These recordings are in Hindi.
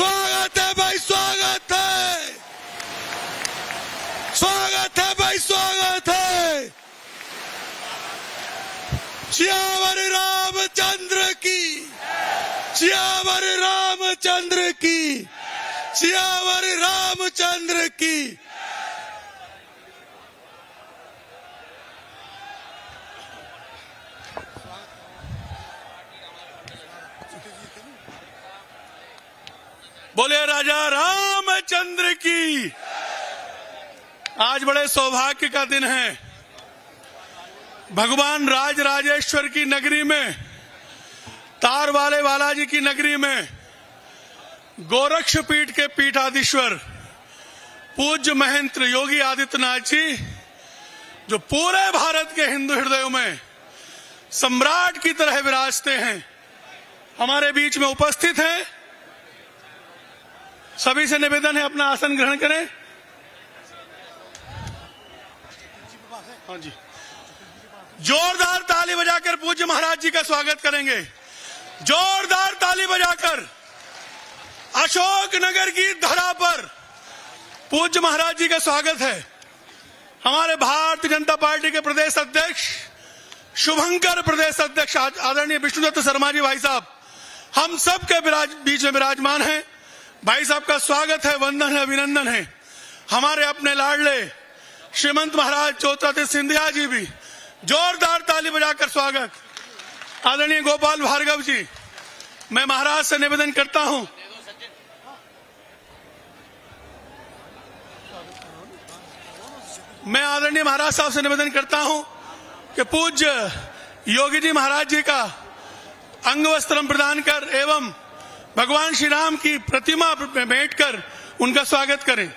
स्वागत है भाई, स्वागत है, स्वागत है भाई, स्वागत है। सियावर रामचंद्र की, सियावर रामचंद्र की, सियावर रामचंद्र की। बोले राजा रामचंद्र की। आज बड़े सौभाग्य का दिन है। भगवान राजराजेश्वर की नगरी में, तार वाले बालाजी की नगरी में, गोरक्ष पीठ के पीठाधीश्वर पूज्य महंत योगी आदित्यनाथ जी, जो पूरे भारत के हिंदू हृदयों में सम्राट की तरह विराजते हैं, हमारे बीच में उपस्थित हैं। सभी से निवेदन है अपना आसन ग्रहण करें। हाँ जी, जोरदार ताली बजाकर पूज्य महाराज जी का स्वागत करेंगे। जोरदार ताली बजाकर अशोक नगर की धरा पर पूज्य महाराज जी का स्वागत है। हमारे भारतीय जनता पार्टी के प्रदेश अध्यक्ष, शुभंकर प्रदेश अध्यक्ष आदरणीय विष्णुदत्त शर्मा जी भाई साहब, हम सब के बीच में विराजमान हैं। भाई साहब का स्वागत है, वंदन है, अभिनंदन है। हमारे अपने लाडले श्रीमंत महाराज ज्योतिरादित्य सिंधिया जी भी जोरदार ताली बजाकर स्वागत। आदरणीय गोपाल भार्गव जी, मैं महाराज से निवेदन करता हूं, मैं आदरणीय महाराज साहब से निवेदन करता हूं कि पूज्य योगी जी महाराज जी का अंग वस्त्रम प्रदान कर एवं भगवान श्री राम की प्रतिमा में बैठकर उनका स्वागत करें।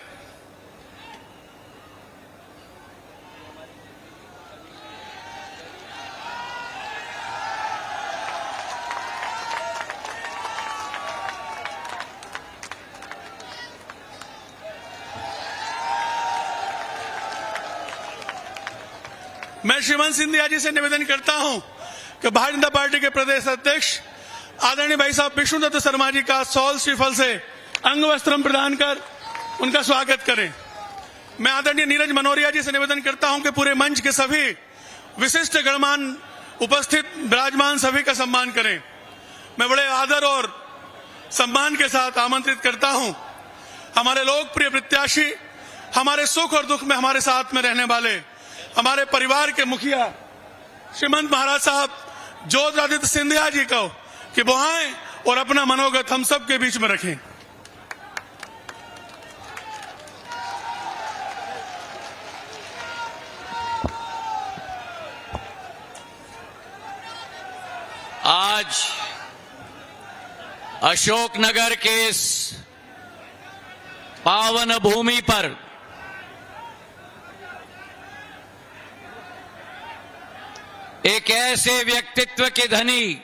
मैं श्रीमंत सिंधिया जी से निवेदन करता हूं कि भारतीय जनता पार्टी के प्रदेश अध्यक्ष आदरणीय भाई साहब विष्णुदत्त शर्मा जी का सौल श्रीफल से अंग वस्त्रम प्रदान कर उनका स्वागत करें। मैं आदरणीय नीरज मनोरिया जी से निवेदन करता हूं कि पूरे मंच के सभी विशिष्ट गणमान्य उपस्थित विराजमान सभी का सम्मान करें। मैं बड़े आदर और सम्मान के साथ आमंत्रित करता हूं हमारे लोकप्रिय प्रत्याशी, हमारे सुख और दुख में हमारे साथ में रहने वाले हमारे परिवार के मुखिया श्रीमंत महाराज साहब ज्योतिरादित्य सिंधिया जी को कि वो आए और अपना मनोगत हम सब के बीच में रखें। आज अशोकनगर के इस पावन भूमि पर एक ऐसे व्यक्तित्व के धनी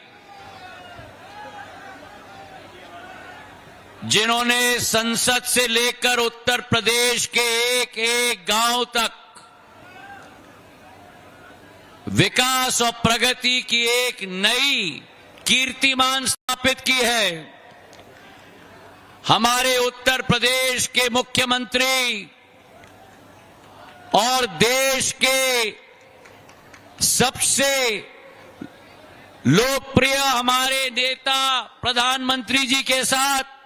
जिन्होंने संसद से लेकर उत्तर प्रदेश के एक एक गांव तक विकास और प्रगति की एक नई कीर्तिमान स्थापित की है। हमारे उत्तर प्रदेश के मुख्यमंत्री और देश के सबसे लोकप्रिय हमारे नेता प्रधानमंत्री जी के साथ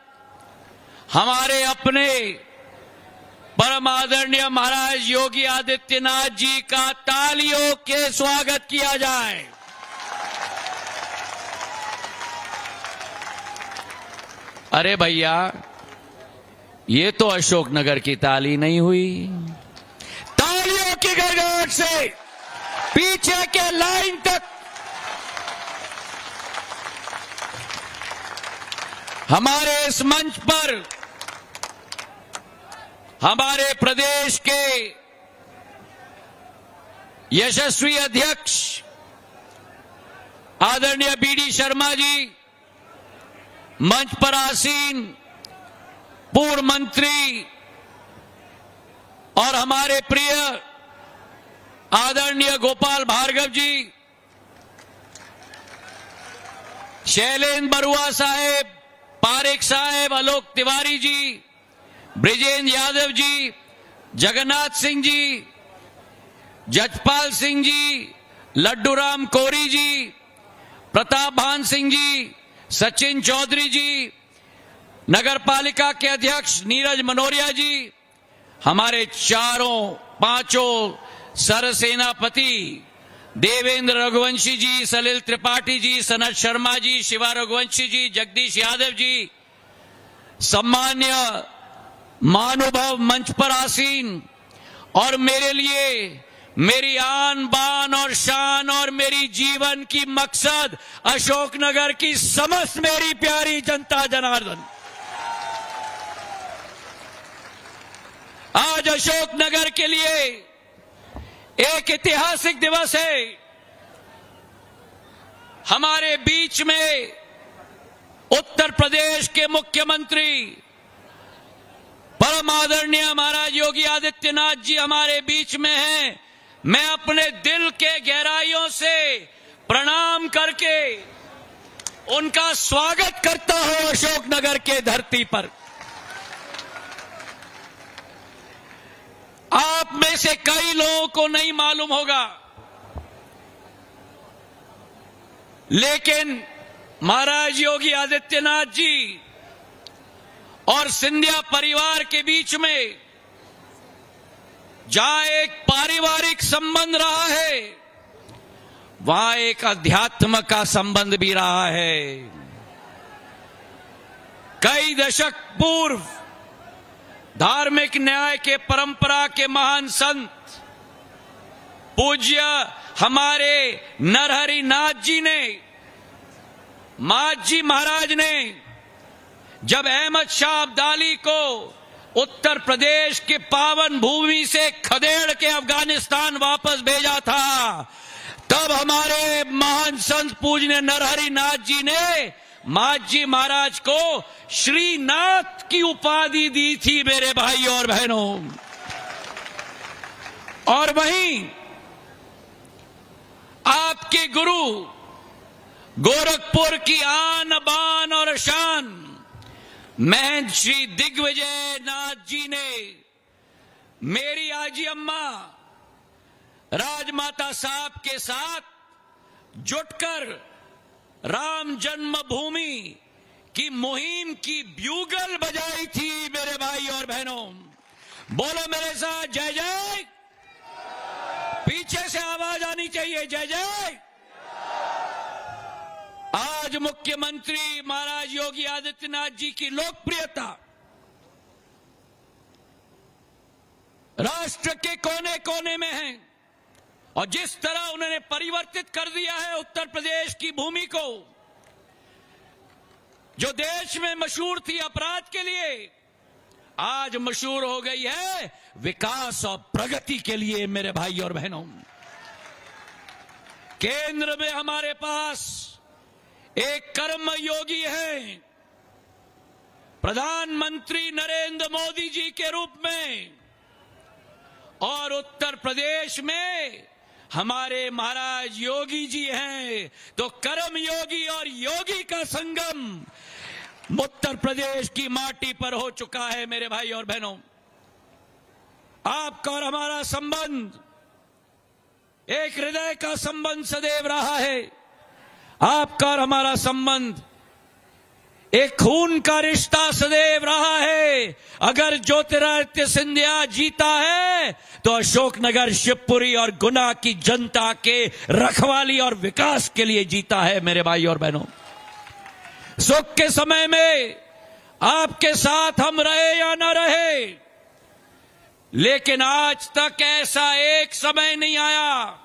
हमारे अपने परम आदरणीय महाराज योगी आदित्यनाथ जी का तालियों के स्वागत किया जाए। अरे भैया, ये तो अशोकनगर की ताली नहीं हुई। तालियों की गड़गड़ाहट से पीछे के लाइन तक हमारे इस मंच पर हमारे प्रदेश के यशस्वी अध्यक्ष आदरणीय बीडी शर्मा जी, मंच पर आसीन पूर्व मंत्री और हमारे प्रिय आदरणीय गोपाल भार्गव जी, शैलेंद्र बरुआ साहेब, पारेख साहब, आलोक तिवारी जी, ब्रिजेंद्र यादव जी, जगन्नाथ सिंह जी, जजपाल सिंह जी, लड्डूराम कोरी जी, प्रताप भान सिंह जी, सचिन चौधरी जी, नगर पालिका के अध्यक्ष नीरज मनोरिया जी, हमारे पांचों सरसेनापति देवेंद्र रघुवंशी जी, सलिल त्रिपाठी जी, सनत शर्मा जी, शिवा रघुवंशी जी, जगदीश यादव जी, सम्मान्य महानुभाव मंच पर आसीन और मेरे लिए मेरी आन बान और शान और मेरी जीवन की मकसद अशोकनगर की समस्त मेरी प्यारी जनता जनार्दन, आज अशोकनगर के लिए एक ऐतिहासिक दिवस है। हमारे बीच में उत्तर प्रदेश के मुख्यमंत्री परम आदरणीय महाराज योगी आदित्यनाथ जी हमारे बीच में हैं। मैं अपने दिल के गहराइयों से प्रणाम करके उनका स्वागत करता हूं अशोकनगर के धरती पर। आप में से कई लोगों को नहीं मालूम होगा, लेकिन महाराज योगी आदित्यनाथ जी और सिंधिया परिवार के बीच में जहां एक पारिवारिक संबंध रहा है, वहां एक अध्यात्म का संबंध भी रहा है। कई दशक पूर्व धार्मिक न्याय के परंपरा के महान संत पूज्य हमारे नरहरि नाथ जी ने, मात जी महाराज ने जब अहमद शाह अब्दाली को उत्तर प्रदेश के पावन भूमि से खदेड़ के अफगानिस्तान वापस भेजा था, तब हमारे महान संत पूज्य नरहरि नाथ जी ने मात जी महाराज को श्रीनाथ की उपाधि दी थी मेरे भाई और बहनों। और वहीं आपके गुरु गोरखपुर की आन बान और शान महंत श्री दिग्विजय नाथ जी ने मेरी आजी अम्मा राजमाता साहब के साथ जुटकर राम जन्मभूमि की मुहिम की ब्यूगल बजाई थी मेरे भाई और बहनों। बोलो मेरे साथ जय जय। पीछे से आवाज आनी चाहिए, जय जय। आज मुख्यमंत्री महाराज योगी आदित्यनाथ जी की लोकप्रियता राष्ट्र के कोने कोने में है, और जिस तरह उन्होंने परिवर्तित कर दिया है उत्तर प्रदेश की भूमि को, जो देश में मशहूर थी अपराध के लिए, आज मशहूर हो गई है विकास और प्रगति के लिए मेरे भाई और बहनों। केंद्र में हमारे पास एक कर्म योगी है, प्रधानमंत्री नरेंद्र मोदी जी के रूप में, और उत्तर प्रदेश में हमारे महाराज योगी जी हैं। तो कर्म योगी और योगी का संगम उत्तर प्रदेश की माटी पर हो चुका है मेरे भाई और बहनों। आपका और हमारा संबंध एक हृदय का संबंध सदैव रहा है। आपका और हमारा संबंध एक खून का रिश्ता सदैव रहा है। अगर ज्योतिरादित्य सिंधिया जीता है तो अशोकनगर, शिवपुरी और गुना की जनता के रखवाली और विकास के लिए जीता है मेरे भाई और बहनों। सुख के समय में आपके साथ हम रहे या न रहे, लेकिन आज तक ऐसा एक समय नहीं आया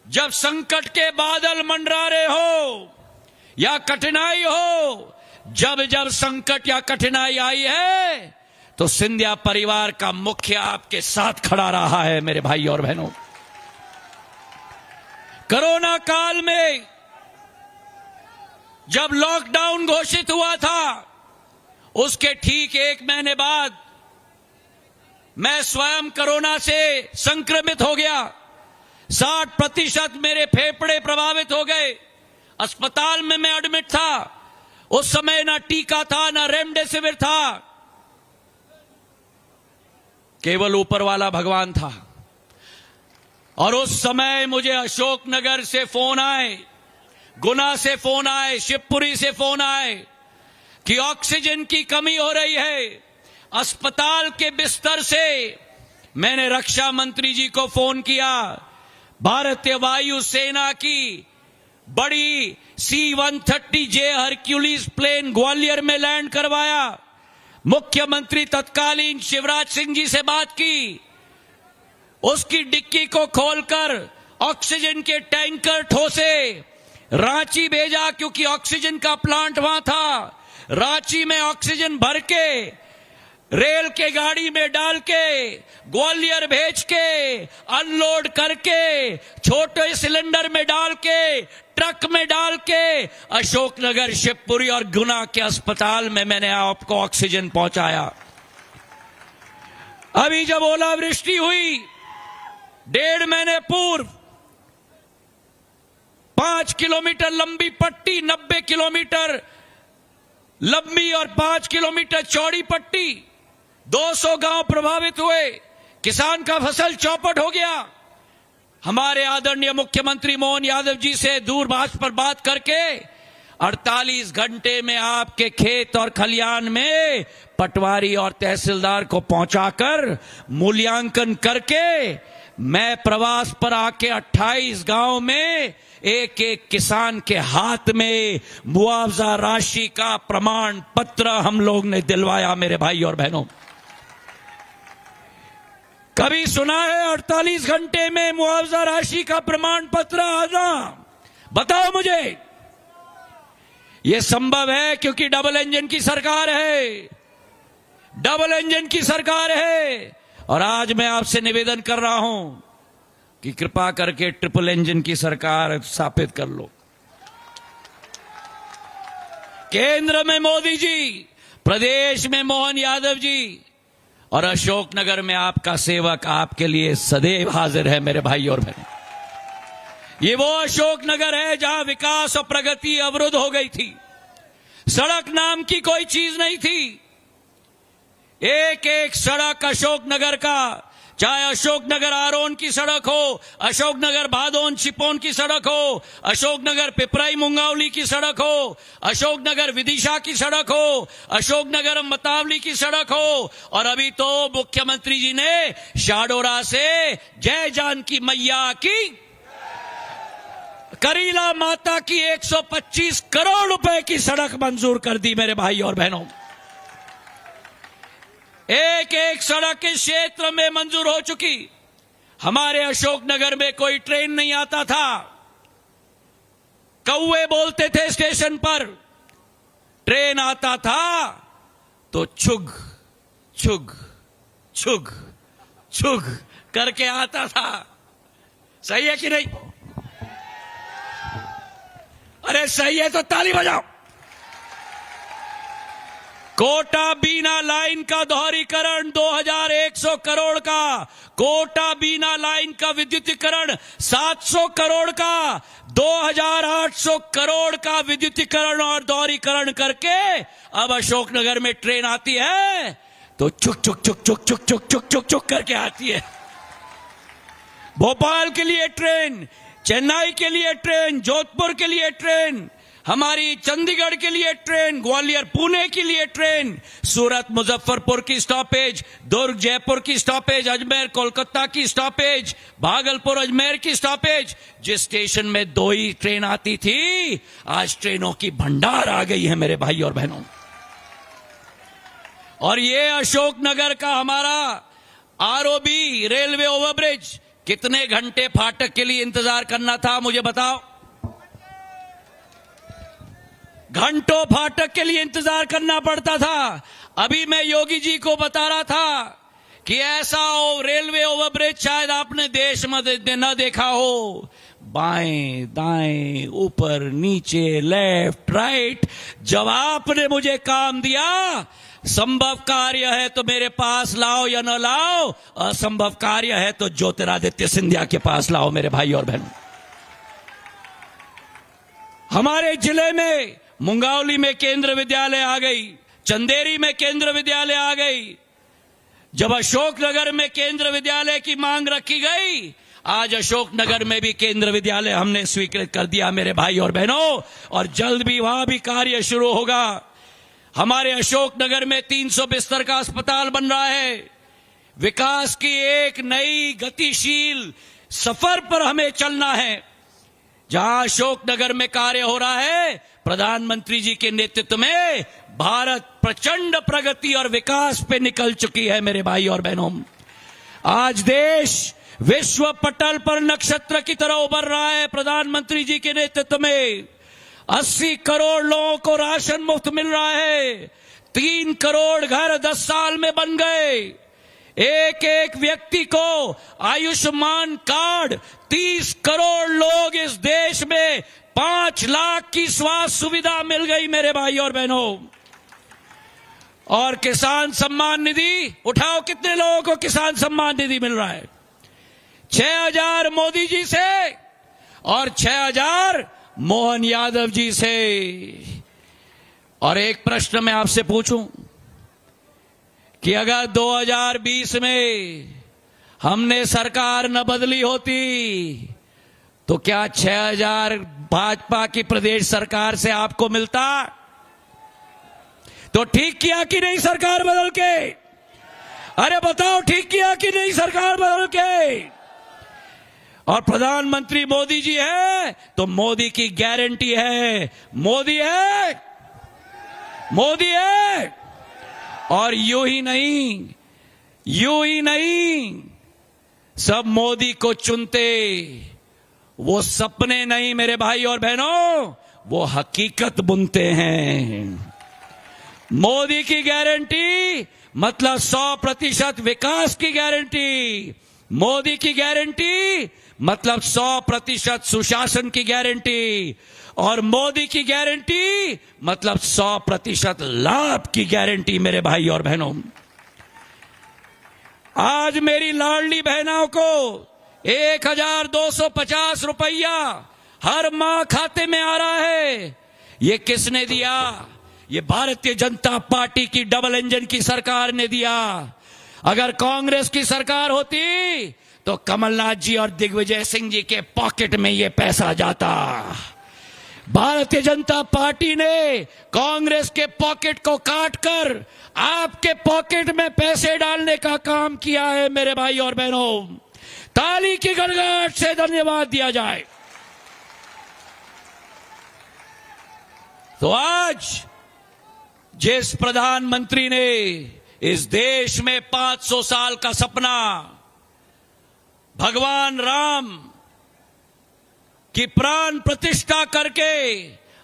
जब संकट के बादल मंडरा रहे हो या कठिनाई हो। जब जब संकट या कठिनाई आई है तो सिंधिया परिवार का मुखिया आपके साथ खड़ा रहा है मेरे भाई और बहनों। कोरोना काल में जब लॉकडाउन घोषित हुआ था, उसके ठीक 1 महीने बाद मैं स्वयं कोरोना से संक्रमित हो गया। 60% मेरे फेफड़े प्रभावित हो गए। अस्पताल में मैं एडमिट था। उस समय ना टीका था, ना रेमडेसिविर था, केवल ऊपर वाला भगवान था। और उस समय मुझे अशोकनगर से फोन आए, गुना से फोन आए, शिवपुरी से फोन आए कि ऑक्सीजन की कमी हो रही है। अस्पताल के बिस्तर से मैंने रक्षा मंत्री जी को फोन किया। भारतीय वायु सेना की बड़ी C-130J हरक्यूलिस प्लेन ग्वालियर में लैंड करवाया। मुख्यमंत्री तत्कालीन शिवराज सिंह जी से बात की, उसकी डिक्की को खोलकर ऑक्सीजन के टैंकर ठोसे, रांची भेजा क्योंकि ऑक्सीजन का प्लांट वहां था। रांची में ऑक्सीजन भर के रेल के गाड़ी में डाल के ग्वालियर भेज के अनलोड करके छोटे सिलेंडर में डाल के ट्रक में डाल के अशोकनगर, शिवपुरी और गुना के अस्पताल में मैंने आपको ऑक्सीजन पहुंचाया। अभी जब ओलावृष्टि हुई 1.5 महीने पूर्व 5 किलोमीटर लंबी पट्टी, 90 किलोमीटर लंबी और 5 किलोमीटर चौड़ी पट्टी, 200 गांव प्रभावित हुए, किसान का फसल चौपट हो गया। हमारे आदरणीय मुख्यमंत्री मोहन यादव जी से दूरभाष पर बात करके 48 घंटे में आपके खेत और खलियान में पटवारी और तहसीलदार को पहुंचाकर मूल्यांकन करके मैं प्रवास पर आके 28 गांव में एक एक किसान के हाथ में मुआवजा राशि का प्रमाण पत्र हम लोग ने दिलवाया। मेरे भाई और बहनों, कभी सुना है 48 घंटे में मुआवजा राशि का प्रमाण पत्र आना? बताओ मुझे। यह संभव है क्योंकि डबल इंजन की सरकार है, डबल इंजन की सरकार है। और आज मैं आपसे निवेदन कर रहा हूं कि कृपा करके ट्रिपल इंजन की सरकार स्थापित कर लो। केंद्र में मोदी जी, प्रदेश में मोहन यादव जी और अशोकनगर में आपका सेवक आपके लिए सदैव हाजिर है। मेरे भाई और बहन, ये वो अशोकनगर है जहां विकास और प्रगति अवरुद्ध हो गई थी। सड़क नाम की कोई चीज नहीं थी। एक एक सड़क अशोकनगर का, चाहे अशोकनगर आरोन की सड़क हो, अशोकनगर भादोन छिपोन की सड़क हो, अशोकनगर पिपराई मुंगावली की सड़क हो, अशोकनगर विदिशा की सड़क हो, अशोकनगर मतावली की सड़क हो, और अभी तो मुख्यमंत्री जी ने शाडोरा से जय जानकी मैया की, करीला माता की 125 करोड़ रुपए की सड़क मंजूर कर दी। मेरे भाई और बहनों, एक एक सड़क इस क्षेत्र में मंजूर हो चुकी। हमारे अशोकनगर में कोई ट्रेन नहीं आता था, कौवे बोलते थे स्टेशन पर। ट्रेन आता था तो छुग छुग छुग छुग करके आता था। सही है कि नहीं? अरे सही है तो ताली बजाओ। कोटा बीना लाइन का दोहरीकरण 2100 करोड़ का, कोटा बीना लाइन का विद्युतीकरण 700 करोड़ का, 2800 करोड़ का विद्युतीकरण और दोहरीकरण करके अब अशोकनगर में ट्रेन आती है तो चुक चुक चुक चुक चुक चुक चुक चुक चुक करके आती है। भोपाल के लिए ट्रेन, चेन्नई के लिए ट्रेन, जोधपुर के लिए ट्रेन, हमारी चंडीगढ़ के लिए ट्रेन, ग्वालियर पुणे के लिए ट्रेन, सूरत मुजफ्फरपुर की स्टॉपेज, दुर्ग जयपुर की स्टॉपेज, अजमेर कोलकाता की स्टॉपेज, भागलपुर अजमेर की स्टॉपेज। जिस स्टेशन में 2 ही ट्रेन आती थी, आज ट्रेनों की भंडार आ गई है मेरे भाई और बहनों। और ये अशोकनगर का हमारा आरओबी रेलवे ओवरब्रिज, कितने घंटे फाटक के लिए इंतजार करना था मुझे बताओ? घंटों फाटक के लिए इंतजार करना पड़ता था। अभी मैं योगी जी को बता रहा था कि ऐसा रेलवे ओवरब्रिज शायद आपने देश में न देखा हो। बाएं दाएं ऊपर नीचे लेफ्ट राइट, जब आपने मुझे काम दिया, संभव कार्य है तो मेरे पास लाओ या न लाओ, असंभव कार्य है तो ज्योतिरादित्य सिंधिया के पास लाओ। मेरे भाई और बहन, हमारे जिले में मुंगावली में केंद्र विद्यालय आ गई, चंदेरी में केंद्र विद्यालय आ गई। जब अशोकनगर में केंद्र विद्यालय की मांग रखी गई, आज अशोकनगर में भी केंद्र विद्यालय हमने स्वीकृत कर दिया मेरे भाई और बहनों, और जल्द भी वहां भी कार्य शुरू होगा। हमारे अशोकनगर में 300 बिस्तर का अस्पताल बन रहा है। विकास की एक नई गतिशील सफर पर हमें चलना है। जहां अशोकनगर में कार्य हो रहा है, प्रधानमंत्री जी के नेतृत्व में भारत प्रचंड प्रगति और विकास पे निकल चुकी है मेरे भाई और बहनों। आज देश विश्व पटल पर नक्षत्र की तरह उभर रहा है प्रधानमंत्री जी के नेतृत्व में। 80 करोड़ लोगों को राशन मुफ्त मिल रहा है। 3 करोड़ घर 10 साल में बन गए। एक एक व्यक्ति को आयुष्मान कार्ड, 30 करोड़ लोग इस देश में 5 लाख की स्वास्थ्य सुविधा मिल गई मेरे भाई और बहनों। और किसान सम्मान निधि उठाओ, कितने लोगों को किसान सम्मान निधि मिल रहा है? 6,000 मोदी जी से और 6,000 मोहन यादव जी से। और एक प्रश्न मैं आपसे पूछूं कि अगर 2020 में हमने सरकार न बदली होती तो क्या 6,000 भाजपा की प्रदेश सरकार से आपको मिलता? तो ठीक किया कि नहीं सरकार बदल के? अरे बताओ, ठीक किया कि नहीं सरकार बदल के? और प्रधानमंत्री मोदी जी है तो मोदी की गारंटी है, मोदी है, मोदी है। और यूं ही नहीं सब मोदी को चुनते। वो सपने नहीं मेरे भाई और बहनों, वो हकीकत बुनते हैं। मोदी की गारंटी मतलब 100% विकास की गारंटी। मोदी की गारंटी मतलब 100% सुशासन की गारंटी। और मोदी की गारंटी मतलब 100% लाभ की गारंटी मेरे भाई और बहनों। आज मेरी लाडली बहनों को 1,250 रुपया हर माह खाते में आ रहा है। ये किसने दिया? ये भारतीय जनता पार्टी की डबल इंजन की सरकार ने दिया। अगर कांग्रेस की सरकार होती तो कमलनाथ जी और दिग्विजय सिंह जी के पॉकेट में ये पैसा जाता। भारतीय जनता पार्टी ने कांग्रेस के पॉकेट को काटकर आपके पॉकेट में पैसे डालने का काम किया है मेरे भाई और बहनों। ताली की गड़गड़ाहट से धन्यवाद दिया जाए। तो आज जिस प्रधानमंत्री ने इस देश में 500 साल का सपना भगवान राम की प्राण प्रतिष्ठा करके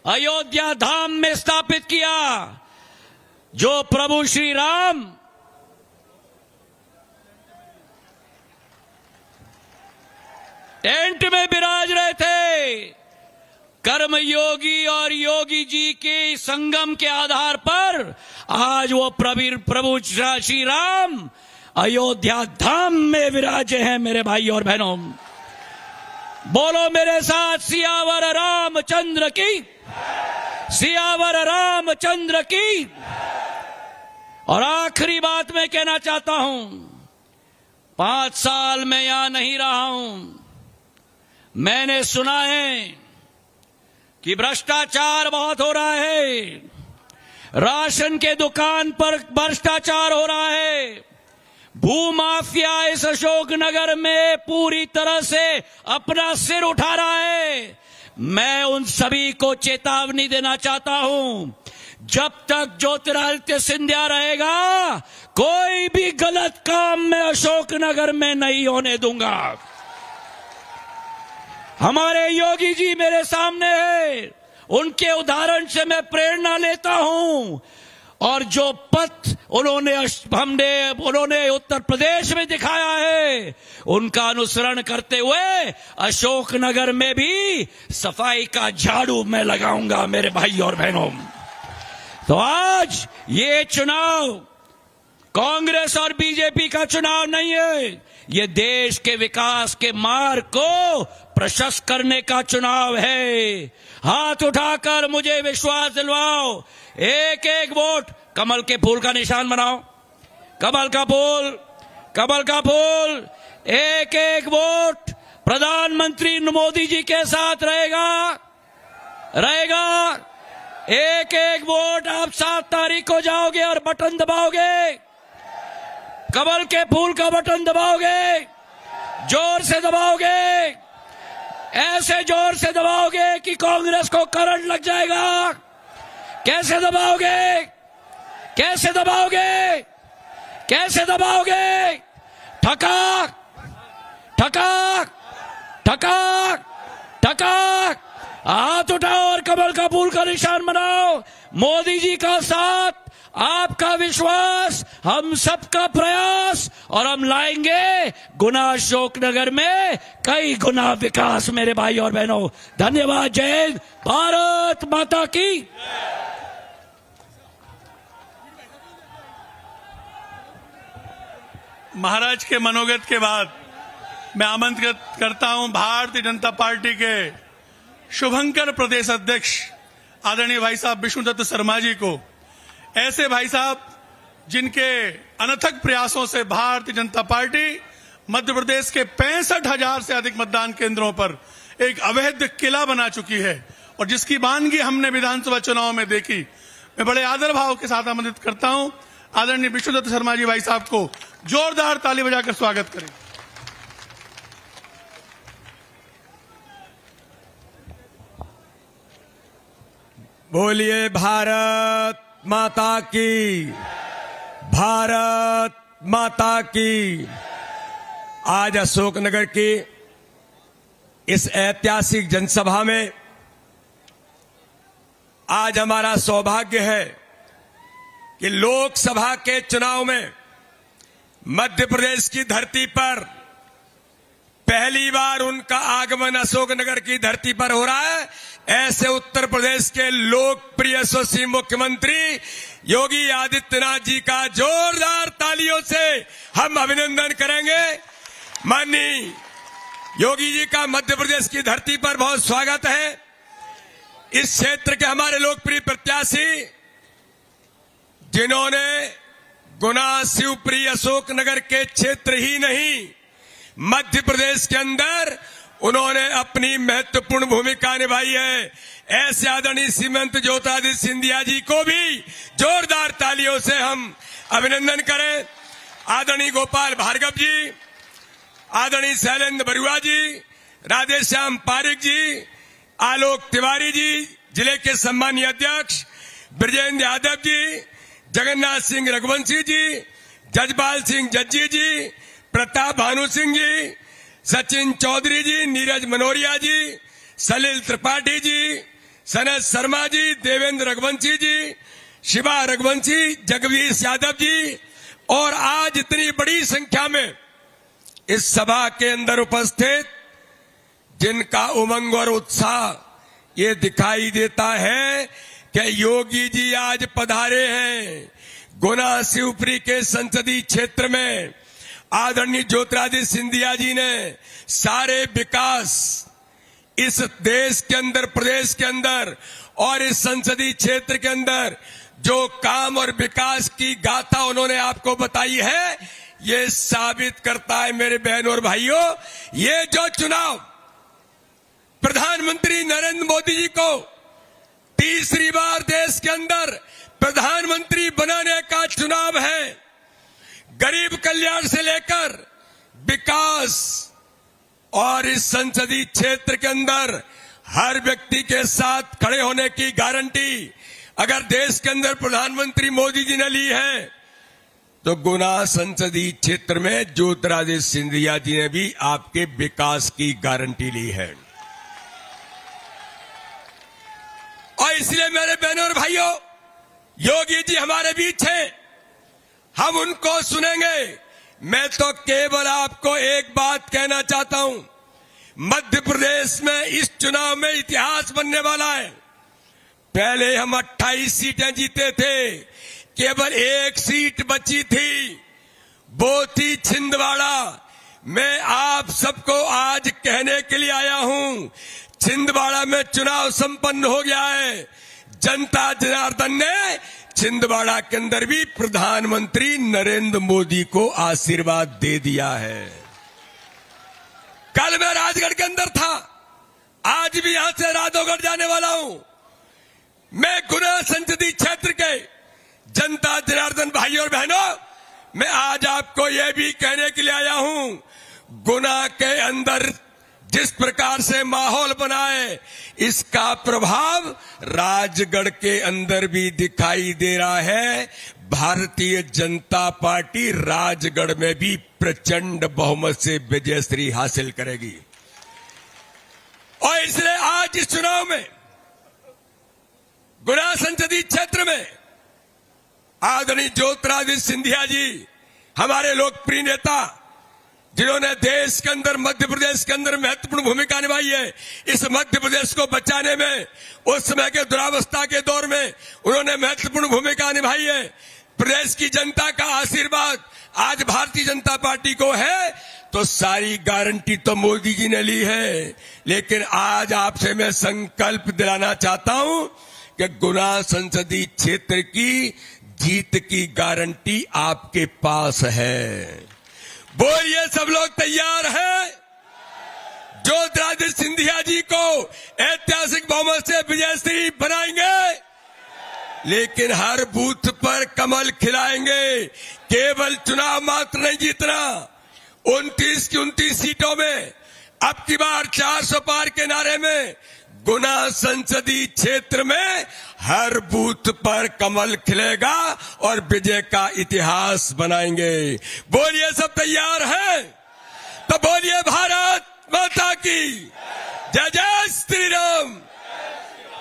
अयोध्या धाम में स्थापित किया, जो प्रभु श्री राम टेंट में विराज रहे थे, कर्मयोगी और योगी जी के संगम के आधार पर आज वो प्रभु श्री राम अयोध्या धाम में विराजे हैं मेरे भाई और बहनों। बोलो मेरे साथ, सियावर रामचंद्र की, सियावर रामचंद्र की। और आखिरी बात मैं कहना चाहता हूं, 5 साल मैं यहां नहीं रहा हूं, मैंने सुना है कि भ्रष्टाचार बहुत हो रहा है, राशन के दुकान पर भ्रष्टाचार हो रहा है, भूमाफिया इस अशोकनगर में पूरी तरह से अपना सिर उठा रहा है। मैं उन सभी को चेतावनी देना चाहता हूं, जब तक ज्योतिरादित्य सिंधिया रहेगा कोई भी गलत काम मैं अशोकनगर में नहीं होने दूंगा। हमारे योगी जी मेरे सामने है, उनके उदाहरण से मैं प्रेरणा लेता हूं। और जो पथ उन्होंने उत्तर प्रदेश में दिखाया है, उनका अनुसरण करते हुए अशोकनगर में भी सफाई का झाड़ू मैं लगाऊंगा मेरे भाई और बहनों। तो आज ये चुनाव कांग्रेस और बीजेपी का चुनाव नहीं है, ये देश के विकास के मार्ग को प्रशस्त करने का चुनाव है। हाथ उठाकर मुझे विश्वास दिलवाओ, एक एक वोट कमल के फूल का निशान बनाओ। कमल का फूल, कमल का फूल, एक एक वोट प्रधानमंत्री मोदी जी के साथ रहेगा। एक एक वोट आप 7 तारीख को जाओगे और बटन दबाओगे, कमल के फूल का बटन दबाओगे, जोर से दबाओगे, ऐसे जोर से दबाओगे कि कांग्रेस को करंट लग जाएगा। कैसे दबाओगे, कैसे दबाओगे, कैसे दबाओगे? ठकाक ठकाक ठकाक ठकाक। हाथ उठाओ और कमल का फूल का निशान बनाओ। मोदी जी का साथ, आपका विश्वास, हम सबका प्रयास, और हम लाएंगे गुना अशोकनगर में कई गुना विकास। मेरे भाई और बहनों, धन्यवाद। जय हिंद, भारत माता की। महाराज के मनोगत के बाद मैं आमंत्रित करता हूं भारतीय जनता पार्टी के शुभंकर प्रदेश अध्यक्ष आदरणीय भाई साहब विष्णुदत्त शर्मा जी को। ऐसे भाई साहब जिनके अनथक प्रयासों से भारतीय जनता पार्टी मध्य प्रदेश के 65,000 से अधिक मतदान केंद्रों पर एक अवैध किला बना चुकी है और जिसकी वानगी हमने विधानसभा चुनाव में देखी। मैं बड़े आदर भाव के साथ आमंत्रित करता हूं आदरणीय विष्णुदत्त शर्मा जी भाई साहब को। जोरदार ताली बजाकर स्वागत करें। बोलिए भारत माता की, भारत माता की। आज अशोकनगर की इस ऐतिहासिक जनसभा में आज हमारा सौभाग्य है कि लोकसभा के चुनाव में मध्य प्रदेश की धरती पर पहली बार उनका आगमन अशोकनगर की धरती पर हो रहा है। ऐसे उत्तर प्रदेश के लोकप्रिय यशस्वी मुख्यमंत्री योगी आदित्यनाथ जी का जोरदार तालियों से हम अभिनंदन करेंगे। माननीय योगी जी का मध्य प्रदेश की धरती पर बहुत स्वागत है। इस क्षेत्र के हमारे लोकप्रिय प्रत्याशी जिन्होंने गुना, शिवपुरी, अशोकनगर के क्षेत्र ही नहीं मध्य प्रदेश के अंदर उन्होंने अपनी महत्वपूर्ण भूमिका निभाई है, ऐसे आदरणीय श्रीमंत ज्योतिरादित्य सिंधिया जी को भी जोरदार तालियों से हम अभिनंदन करें। आदरणीय गोपाल भार्गव जी, आदरणीय शैलेंद्र बरुआ जी, राधेश्याम पारिक जी, आलोक तिवारी जी, जिले के सम्मानीय अध्यक्ष ब्रजेंद्र यादव जी, जगन्नाथ सिंह रघुवंशी जी, जजपाल सिंह जज्जी जी, प्रताप भानु सिंह जी, सचिन चौधरी जी, नीरज मनोरिया जी, सलिल त्रिपाठी जी, सनत शर्मा जी, देवेंद्र रघुवंशी जी, शिवा रघुवंशी, जगदीश यादव जी, और आज इतनी बड़ी संख्या में इस सभा के अंदर उपस्थित जिनका उमंग और उत्साह ये दिखाई देता है कि योगी जी आज पधारे हैं गुना शिवपुरी के संसदीय क्षेत्र में। आदरणीय ज्योतिरादित्य सिंधिया जी ने सारे विकास इस देश के अंदर, प्रदेश के अंदर और इस संसदीय क्षेत्र के अंदर जो काम और विकास की गाथा उन्होंने आपको बताई है, ये साबित करता है मेरे बहनों और भाइयों, ये जो चुनाव प्रधानमंत्री नरेंद्र मोदी जी को तीसरी बार देश के अंदर प्रधानमंत्री बनाने का चुनाव है। गरीब कल्याण से लेकर विकास और इस संसदीय क्षेत्र के अंदर हर व्यक्ति के साथ खड़े होने की गारंटी अगर देश के अंदर प्रधानमंत्री मोदी जी ने ली है तो गुना संसदीय क्षेत्र में ज्योतिरादित्य सिंधिया जी ने भी आपके विकास की गारंटी ली है। और इसलिए मेरे बहनों और भाइयों, योगी जी हमारे बीच हैं, हम उनको सुनेंगे। मैं तो केवल आपको एक बात कहना चाहता हूं, मध्य प्रदेश में इस चुनाव में इतिहास बनने वाला है। पहले हम 28 सीटें जीते थे, केवल एक सीट बची थी, वो थी छिंदवाड़ा। मैं आप सबको आज कहने के लिए आया हूं, छिंदवाड़ा में चुनाव संपन्न हो गया है। जनता जनार्दन ने छिंदवाड़ा के अंदर भी प्रधानमंत्री नरेंद्र मोदी को आशीर्वाद दे दिया है। कल मैं राजगढ़ के अंदर था, आज भी यहां से राधोगढ़ जाने वाला हूं। मैं गुना संसदीय क्षेत्र के जनता जनार्दन भाइयों और बहनों, मैं आज आपको यह भी कहने के लिए आया हूं, गुना के अंदर जिस प्रकार से माहौल बना है, इसका प्रभाव राजगढ़ के अंदर भी दिखाई दे रहा है। भारतीय जनता पार्टी राजगढ़ में भी प्रचंड बहुमत से विजयश्री हासिल करेगी। और इसलिए आज इस चुनाव में गुना संसदीय क्षेत्र में आदरणीय ज्योतिरादित्य सिंधिया जी, हमारे लोकप्रिय नेता, जिन्होंने देश के अंदर, मध्य प्रदेश के अंदर महत्वपूर्ण भूमिका निभाई है। इस मध्य प्रदेश को बचाने में, उस समय के दुरावस्था के दौर में उन्होंने महत्वपूर्ण भूमिका निभाई है। प्रदेश की जनता का आशीर्वाद आज भारतीय जनता पार्टी को है, तो सारी गारंटी तो मोदी जी ने ली है। लेकिन आज आपसे मैं संकल्प दिलाना चाहता हूं कि गुना संसदीय क्षेत्र की जीत की गारंटी आपके पास है। बोलिए, सब लोग तैयार हैं? ज्योतिरादित्य सिंधिया जी को ऐतिहासिक बहुमत से विजयश्री बनाएंगे, लेकिन हर बूथ पर कमल खिलाएंगे। केवल चुनाव मात्र नहीं जीतना, 29 की 29 सीटों में अब की बार 400 पार के नारे में गुना संसदीय क्षेत्र में हर बूथ पर कमल खिलेगा और विजय का इतिहास बनाएंगे। बोलिए, सब तैयार हैं? तो बोलिए, भारत माता की जय जय श्री राम।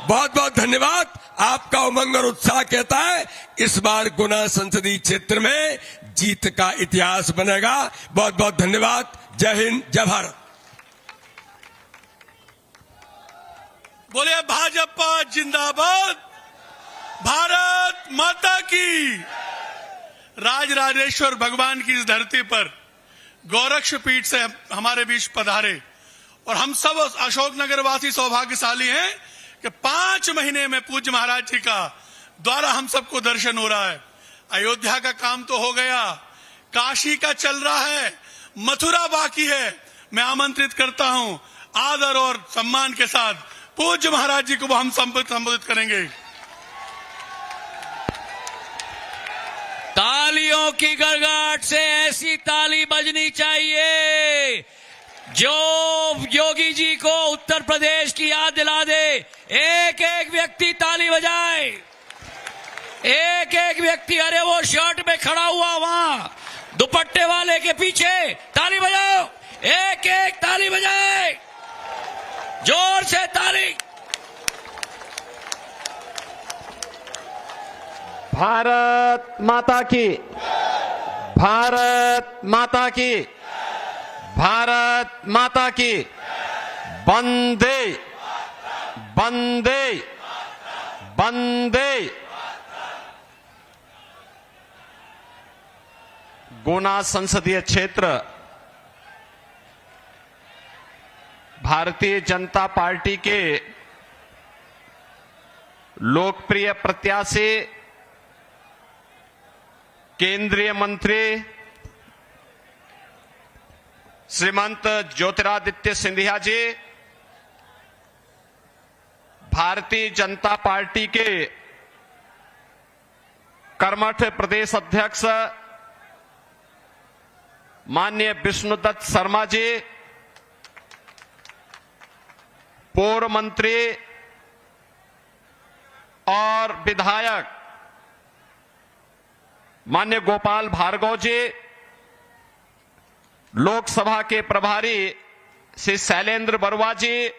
बहुत बहुत धन्यवाद। आपका उमंग और उत्साह कहता है इस बार गुना संसदीय क्षेत्र में जीत का इतिहास बनेगा। बहुत बहुत धन्यवाद। जय हिंद, जय भारत। बोले भाजपा जिंदाबाद, भारत माता की। राजराजेश्वर भगवान की इस धरती पर गोरक्ष पीठ से हमारे बीच पधारे, और हम सब अशोकनगर वासी सौभाग्यशाली हैं कि 5 महीने में पूज्य महाराज जी का द्वारा हम सबको दर्शन हो रहा है। अयोध्या का काम तो हो गया, काशी का चल रहा है, मथुरा बाकी है। मैं आमंत्रित करता हूं आदर और सम्मान के साथ पूज्य महाराज जी को हम संबोधित करेंगे। तालियों की गड़गड़ाहट से ऐसी ताली बजनी चाहिए जो योगी जी को उत्तर प्रदेश की याद दिला दे। एक एक व्यक्ति ताली बजाए, एक एक व्यक्ति। अरे वो शर्ट में खड़ा हुआ वहां दुपट्टे वाले के पीछे, ताली बजाओ, एक एक ताली बजाए, जोर से ताली। भारत माता की, भारत माता की, भारत माता की। वंदे वंदे वंदे। गुना संसदीय क्षेत्र भारतीय जनता पार्टी के लोकप्रिय प्रत्याशी केंद्रीय मंत्री श्रीमंत ज्योतिरादित्य सिंधिया जी, भारतीय जनता पार्टी के कर्मठ प्रदेश अध्यक्ष माननीय विष्णुदत्त शर्मा जी, पूर्व मंत्री और विधायक माननीय गोपाल भार्गव जी, लोकसभा के प्रभारी श्री शैलेंद्र बरुआ जी,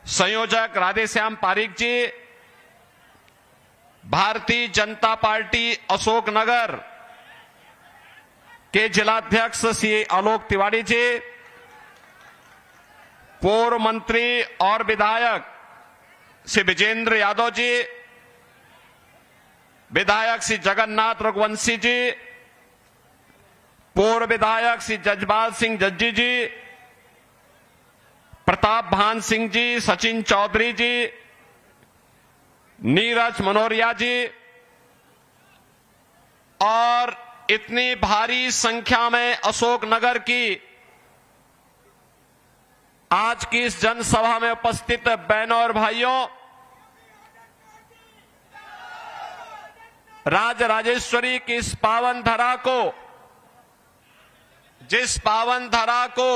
संयोजक राधेश्याम पारीक जी, भारतीय जनता पार्टी अशोकनगर के जिलाध्यक्ष श्री आलोक तिवारी जी, पूर्व मंत्री और विधायक श्री विजेंद्र यादव जी, विधायक श्री जगन्नाथ रघुवंशी जी, पूर्व विधायक श्री जजपाल सिंह जज्जी जी, प्रताप भान सिंह जी, सचिन चौधरी जी, नीरज मनोरिया जी और इतनी भारी संख्या में अशोकनगर की आज की इस जनसभा में उपस्थित बहनों और भाइयों, राजराजेश्वरी की इस पावन धरा को, जिस पावन धरा को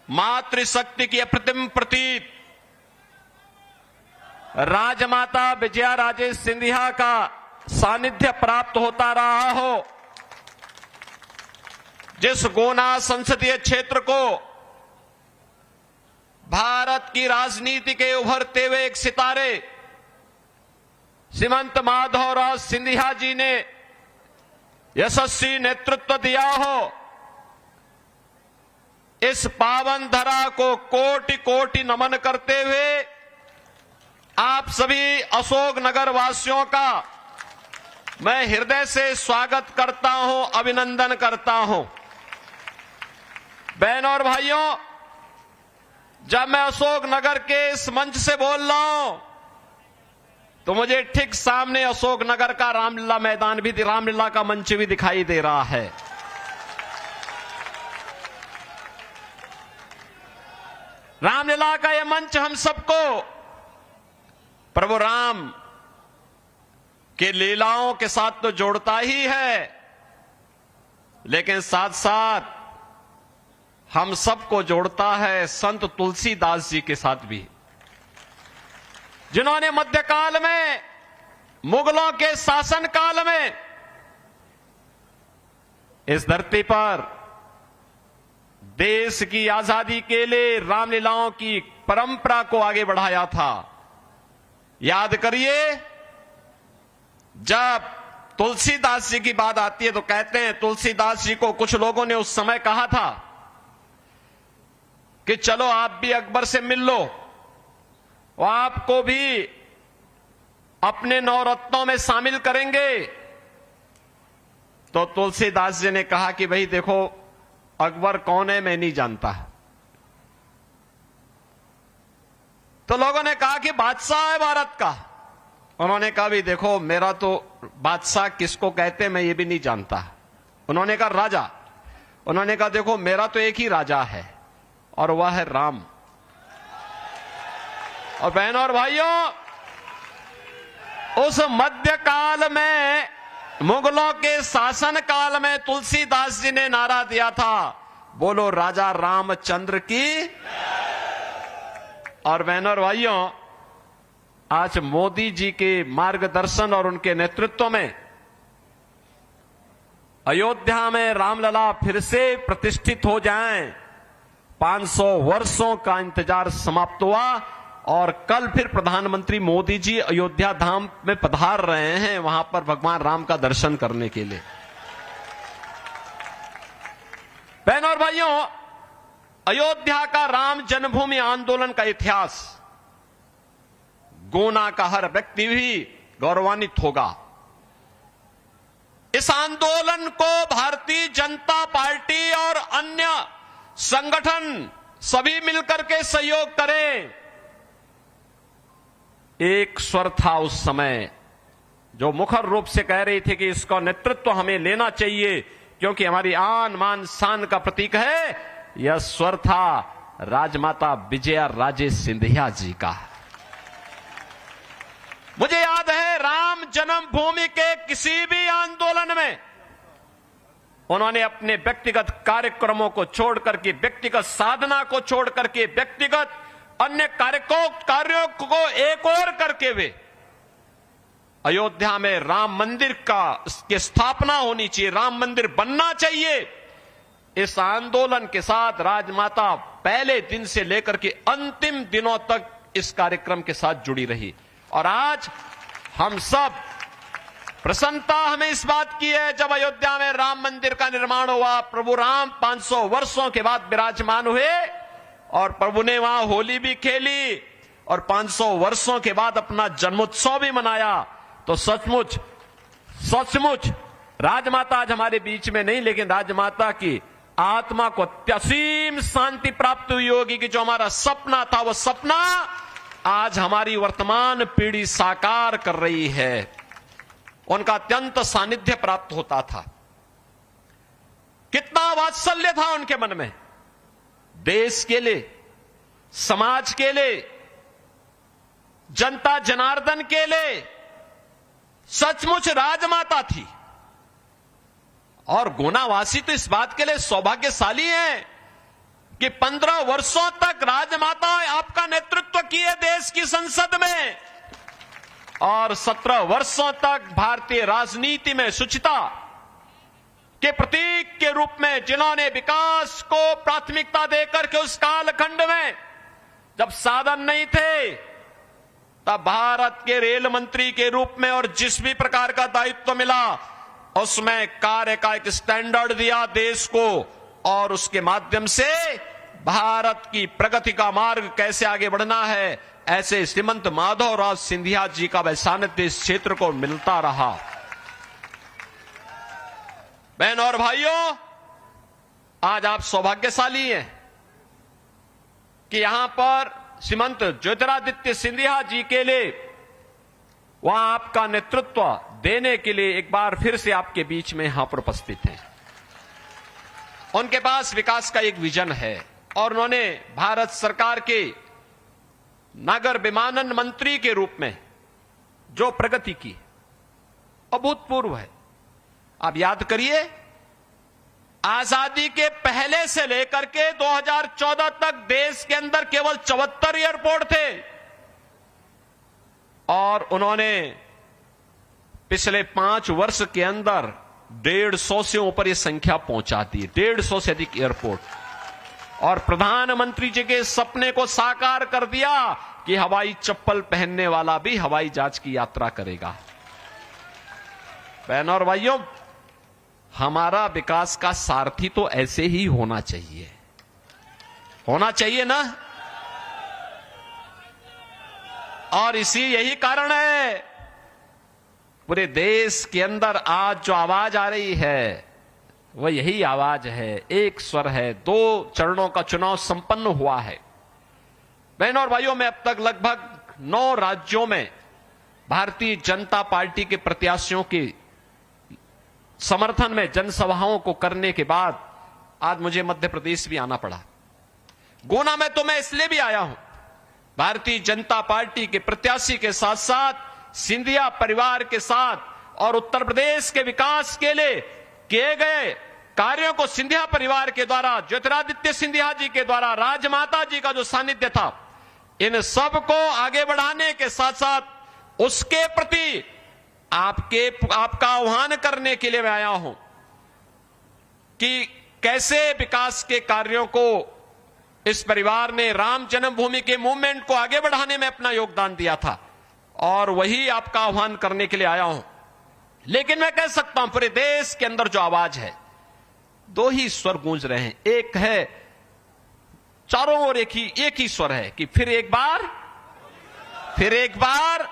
मातृशक्ति की अप्रतिम प्रतीक राजमाता विजया राजे सिंधिया का सानिध्य प्राप्त होता रहा हो, जिस गुना संसदीय क्षेत्र को भारत की राजनीति के उभरते हुए एक सितारे श्रीमंत माधवराव सिंधिया जी ने यशस्वी नेतृत्व दिया हो, इस पावन धरा को कोटि कोटि नमन करते हुए आप सभी अशोकनगर वासियों का मैं हृदय से स्वागत करता हूं, अभिनंदन करता हूं। बहनों और भाइयों, जब मैं अशोकनगर के इस मंच से बोल रहा हूं तो मुझे ठीक सामने अशोकनगर का रामलीला मैदान भी, रामलीला का मंच भी दिखाई दे रहा है। रामलीला का यह मंच हम सबको प्रभु राम के लीलाओं के साथ तो जोड़ता ही है, लेकिन साथ साथ हम सबको जोड़ता है संत तुलसीदास जी के साथ भी, जिन्होंने मध्यकाल में, मुगलों के शासन काल में इस धरती पर देश की आजादी के लिए रामलीलाओं की परंपरा को आगे बढ़ाया था। याद करिए, जब तुलसीदास जी की बात आती है तो कहते हैं तुलसीदास जी को कुछ लोगों ने उस समय कहा था कि चलो आप भी अकबर से मिल लो, वो आपको भी अपने नवरत्नों में शामिल करेंगे। तो तुलसीदास जी ने कहा कि भाई देखो, अकबर कौन है मैं नहीं जानता। तो लोगों ने कहा कि बादशाह है भारत का। उन्होंने कहा भी देखो, मेरा तो बादशाह किसको कहते हैं मैं ये भी नहीं जानता। उन्होंने कहा राजा। उन्होंने कहा देखो, मेरा तो एक ही राजा है और वह है राम। और बहनों और भाइयों, उस मध्यकाल में, मुगलों के शासन काल में तुलसीदास जी ने नारा दिया था, बोलो राजा रामचंद्र की। और बहनों और भाइयों, आज मोदी जी के मार्गदर्शन और उनके नेतृत्व में अयोध्या में रामलला फिर से प्रतिष्ठित हो जाएं, 500 वर्षों का इंतजार समाप्त हुआ और कल फिर प्रधानमंत्री मोदी जी अयोध्या धाम में पधार रहे हैं, वहां पर भगवान राम का दर्शन करने के लिए। बहनों और भाइयों, अयोध्या का राम जन्मभूमि आंदोलन का इतिहास गोना का हर व्यक्ति भी गौरवान्वित होगा। इस आंदोलन को भारतीय जनता पार्टी और अन्य संगठन सभी मिलकर के सहयोग करें। एक स्वर था उस समय जो मुखर रूप से कह रही थी कि इसका नेतृत्व हमें लेना चाहिए क्योंकि हमारी आन मान शान का प्रतीक है। यह स्वर था राजमाता विजया राजे सिंधिया जी का। मुझे याद है, राम जन्मभूमि के किसी भी आंदोलन में उन्होंने अपने व्यक्तिगत कार्यक्रमों को छोड़ करके, व्यक्तिगत साधना को छोड़ करके, व्यक्तिगत अन्य कार्यों को एक और करके वे अयोध्या में राम मंदिर की स्थापना होनी चाहिए, राम मंदिर बनना चाहिए। इस आंदोलन के साथ राजमाता पहले दिन से लेकर के अंतिम दिनों तक इस कार्यक्रम के साथ जुड़ी रही। और आज हम सब प्रसन्नता हमें इस बात की है, जब अयोध्या में राम मंदिर का निर्माण हुआ, प्रभु राम 500 वर्षों के बाद विराजमान हुए और प्रभु ने वहां होली भी खेली और 500 वर्षों के बाद अपना जन्मोत्सव भी मनाया। तो सचमुच राजमाता आज हमारे बीच में नहीं, लेकिन राजमाता की आत्मा को असीम शांति प्राप्त हुई होगी कि जो हमारा सपना था वो सपना आज हमारी वर्तमान पीढ़ी साकार कर रही है। उनका अत्यंत सानिध्य प्राप्त होता था। कितना वात्सल्य था उनके मन में, देश के लिए, समाज के लिए, जनता जनार्दन के लिए। सचमुच राजमाता थी। और गुनावासी तो इस बात के लिए सौभाग्यशाली हैं कि 15 वर्षों तक राजमाता आपका नेतृत्व किए देश की संसद में, और 17 वर्षों तक भारतीय राजनीति में शुचिता के प्रतीक के रूप में जिन्होंने विकास को प्राथमिकता देकर के उस कालखंड में जब साधन नहीं थे, तब भारत के रेल मंत्री के रूप में और जिस भी प्रकार का दायित्व मिला उसमें कार्य का एक स्टैंडर्ड दिया देश को, और उसके माध्यम से भारत की प्रगति का मार्ग कैसे आगे बढ़ना है, ऐसे श्रीमंत माधवराव सिंधिया जी का वह सानिध्य इस क्षेत्र को मिलता रहा। बहनों और भाइयों, आज आप सौभाग्यशाली हैं कि यहां पर श्रीमंत ज्योतिरादित्य सिंधिया जी के लिए वहां आपका नेतृत्व देने के लिए एक बार फिर से आपके बीच में यहां पर उपस्थित हैं। उनके पास विकास का एक विजन है और उन्होंने भारत सरकार के नागर विमानन मंत्री के रूप में जो प्रगति की अभूतपूर्व है। आप याद करिए, आजादी के पहले से लेकर के 2014 तक देश के अंदर केवल 74 एयरपोर्ट थे, और उन्होंने पिछले 5 वर्ष के अंदर 150 से ऊपर ये संख्या पहुंचा दी, 150 से अधिक एयरपोर्ट, और प्रधानमंत्री जी के सपने को साकार कर दिया कि हवाई चप्पल पहनने वाला भी हवाई जहाज की यात्रा करेगा। बहनों और भाइयों, हमारा विकास का सारथी तो ऐसे ही होना चाहिए, होना चाहिए ना। और यही कारण है पूरे देश के अंदर आज जो आवाज आ रही है वह यही आवाज है, एक स्वर है। 2 चरणों का चुनाव संपन्न हुआ है। बहनों और भाइयों, मैं अब तक लगभग 9 राज्यों में भारतीय जनता पार्टी के प्रत्याशियों के समर्थन में जनसभाओं को करने के बाद आज मुझे मध्य प्रदेश भी आना पड़ा। गुना में तो मैं इसलिए भी आया हूं, भारतीय जनता पार्टी के प्रत्याशी के साथ साथ सिंधिया परिवार के साथ और उत्तर प्रदेश के विकास के लिए किए गए कार्यों को सिंधिया परिवार के द्वारा, ज्योतिरादित्य सिंधिया जी के द्वारा, राजमाता जी का जो सानिध्य था, इन सब को आगे बढ़ाने के साथ साथ उसके प्रति आपका आह्वान करने के लिए मैं आया हूं कि कैसे विकास के कार्यों को इस परिवार ने राम जन्मभूमि के मूवमेंट को आगे बढ़ाने में अपना योगदान दिया था, और वही आपका आह्वान करने के लिए आया हूं। लेकिन मैं कह सकता हूं पूरे देश के अंदर जो आवाज है, 2 ही स्वर गूंज रहे हैं। एक है चारों ओर एक ही स्वर है कि फिर एक बार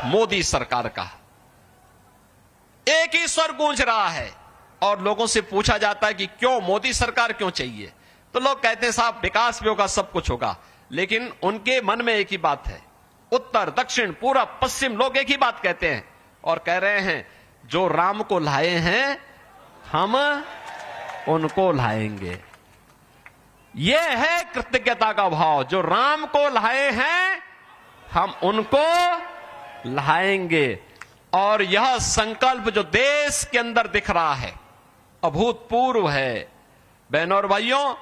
मोदी सरकार का एक ही स्वर गूंज रहा है। और लोगों से पूछा जाता है कि क्यों मोदी सरकार क्यों चाहिए, तो लोग कहते हैं साहब विकास भी होगा, सब कुछ होगा। लेकिन उनके मन में एक ही बात है, उत्तर दक्षिण पूरब पश्चिम लोग एक ही बात कहते हैं और कह रहे हैं, जो राम को लाए हैं हम उनको लाएंगे। यह है कृतज्ञता का भाव, जो राम को लाए हैं हम उनको लाएंगे। और यह संकल्प जो देश के अंदर दिख रहा है अभूतपूर्व है। बहनों और भाइयों,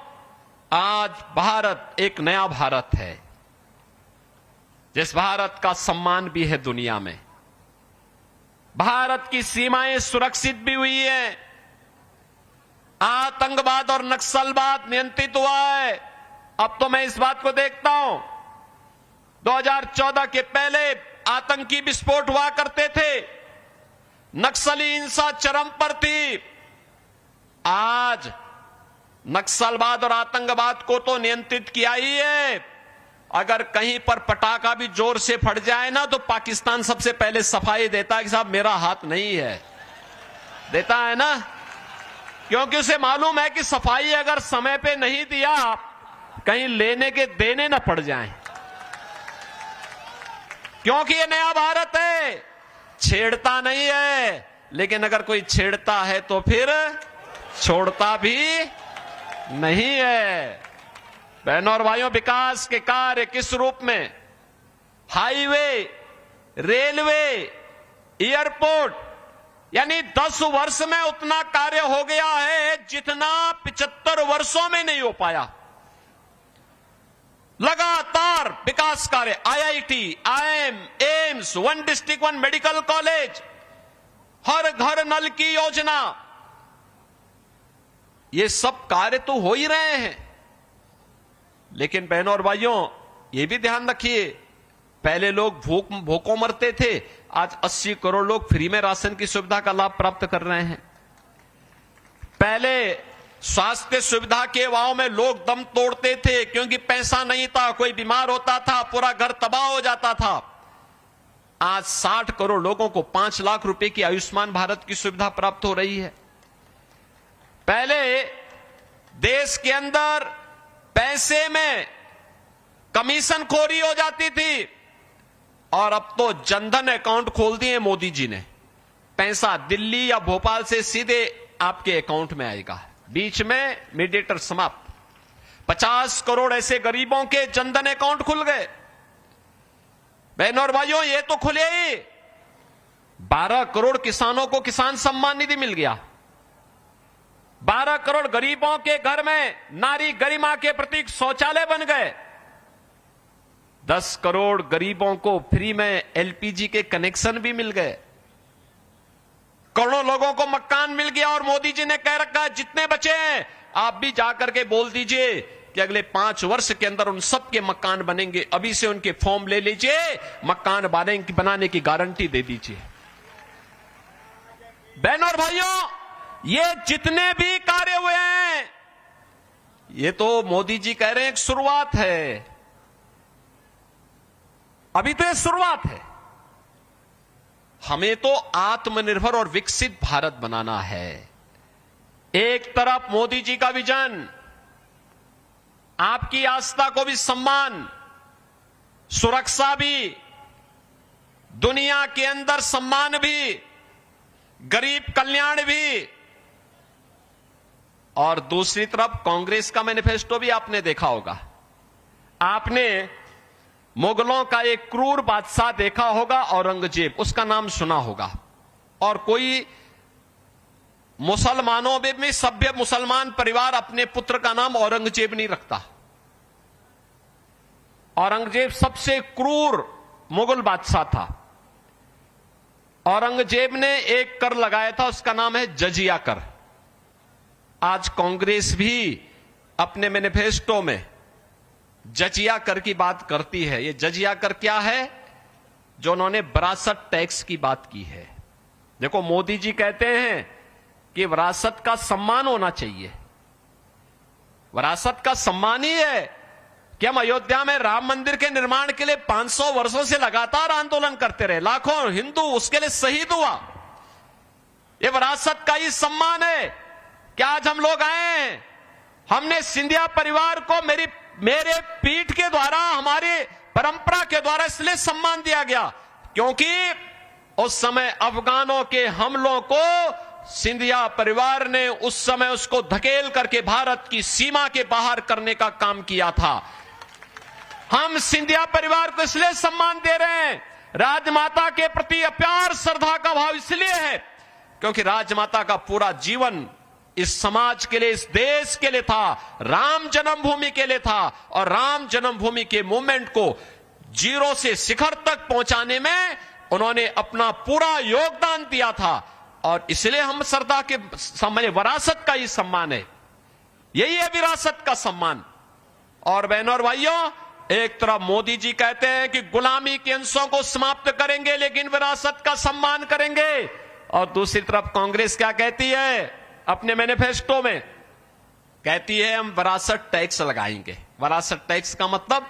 आज भारत एक नया भारत है, जिस भारत का सम्मान भी है दुनिया में। भारत की सीमाएं सुरक्षित भी हुई है, आतंकवाद और नक्सलवाद नियंत्रित हुआ है। अब तो मैं इस बात को देखता हूं, 2014 के पहले आतंकी विस्फोट हुआ करते थे, नक्सली हिंसा चरम पर थी। आज नक्सलवाद और आतंकवाद को तो नियंत्रित किया ही है। अगर कहीं पर पटाखा भी जोर से फट जाए ना, तो पाकिस्तान सबसे पहले सफाई देता है कि साहब मेरा हाथ नहीं है। देता है ना, क्योंकि उसे मालूम है कि सफाई अगर समय पे नहीं दिया कहीं लेने के देने न पड़ जाएं। क्योंकि ये नया भारत है, छेड़ता नहीं है, लेकिन अगर कोई छेड़ता है तो फिर छोड़ता भी नहीं है। बहनों और भाइयों, विकास के कार्य किस रूप में? हाईवे, रेलवे, एयरपोर्ट, यानी 10 वर्ष में उतना कार्य हो गया है जितना 75 वर्षों में नहीं हो पाया। लगातार विकास कार्य, IIT, IIM, AIIMS, 1 district 1 medical college, हर घर नल की योजना, ये सब कार्य तो हो ही रहे हैं। लेकिन बहनों और भाइयों, ये भी ध्यान रखिए, पहले लोग भूखों मरते थे, आज 80 करोड़ लोग फ्री में राशन की सुविधा का लाभ प्राप्त कर रहे हैं। पहले स्वास्थ्य सुविधा के अभाव में लोग दम तोड़ते थे क्योंकि पैसा नहीं था, कोई बीमार होता था पूरा घर तबाह हो जाता था। आज 60 करोड़ लोगों को 5 लाख रुपए की आयुष्मान भारत की सुविधा प्राप्त हो रही है। पहले देश के अंदर पैसे में कमीशन खोरी हो जाती थी और अब तो जनधन अकाउंट खोल दिए मोदी जी ने। पैसा दिल्ली या भोपाल से सीधे आपके अकाउंट में आएगा, बीच में मीडिएटर समाप्त। 50 करोड़ ऐसे गरीबों के जनधन अकाउंट खुल गए। बहनों और भाइयों, ये तो खुले ही, 12 करोड़ किसानों को किसान सम्मान निधि मिल गया। 12 करोड़ गरीबों के घर में नारी गरिमा के प्रतीक शौचालय बन गए। 10 करोड़ गरीबों को फ्री में एलपीजी के कनेक्शन भी मिल गए। करोड़ों लोगों को मकान मिल गया और मोदी जी ने कह रखा है जितने बचे हैं आप भी जाकर के बोल दीजिए कि अगले 5 वर्ष के अंदर उन सबके मकान बनेंगे। अभी से उनके फॉर्म ले लीजिए, मकान बनाने की गारंटी दे दीजिए। बहनों और भाइयों, ये जितने भी कार्य हुए हैं, ये तो मोदी जी कह रहे हैं एक शुरुआत है। अभी तो ये शुरुआत है। हमें तो आत्मनिर्भर और विकसित भारत बनाना है। एक तरफ मोदी जी का विजन, आपकी आस्था को भी सम्मान, सुरक्षा भी, दुनिया के अंदर सम्मान भी, गरीब कल्याण भी, और दूसरी तरफ कांग्रेस का मैनिफेस्टो भी आपने देखा होगा। आपने मुगलों का एक क्रूर बादशाह देखा होगा, औरंगजेब, उसका नाम सुना होगा। और कोई मुसलमानों में भी सभ्य मुसलमान परिवार अपने पुत्र का नाम औरंगजेब नहीं रखता। औरंगजेब सबसे क्रूर मुगल बादशाह था। औरंगजेब ने एक कर लगाया था, उसका नाम है जजिया कर। आज कांग्रेस भी अपने मैनिफेस्टो में जजिया कर की बात करती है। ये जजिया कर क्या है? जो उन्होंने विरासत टैक्स की बात की है। देखो, मोदी जी कहते हैं कि विरासत का सम्मान होना चाहिए। विरासत का सम्मान ही है कि हम अयोध्या में राम मंदिर के निर्माण के लिए 500 वर्षों से लगातार आंदोलन करते रहे, लाखों हिंदू उसके लिए शहीद हुआ। ये विरासत का ही सम्मान है कि आज हम लोग आए, हमने सिंधिया परिवार को मेरे पीठ के द्वारा, हमारे परंपरा के द्वारा इसलिए सम्मान दिया गया क्योंकि उस समय अफगानों के हमलों को सिंधिया परिवार ने उस समय उसको धकेल करके भारत की सीमा के बाहर करने का काम किया था। हम सिंधिया परिवार को इसलिए सम्मान दे रहे हैं, राजमाता के प्रति अपार श्रद्धा का भाव इसलिए है क्योंकि राजमाता का पूरा जीवन इस समाज के लिए, इस देश के लिए था, राम जन्मभूमि के लिए था। और राम जन्मभूमि के मूवमेंट को जीरो से शिखर तक पहुंचाने में उन्होंने अपना पूरा योगदान दिया था। और इसलिए हम श्रद्धा के सम्मान, विरासत का ही सम्मान है। यही है विरासत का सम्मान। और बहनों और भाइयों, एक तरफ मोदी जी कहते हैं कि गुलामी के अंशों को समाप्त करेंगे लेकिन विरासत का सम्मान करेंगे, और दूसरी तरफ कांग्रेस क्या कहती है अपने मैनिफेस्टो में? कहती है हम विरासत टैक्स लगाएंगे। विरासत टैक्स का मतलब,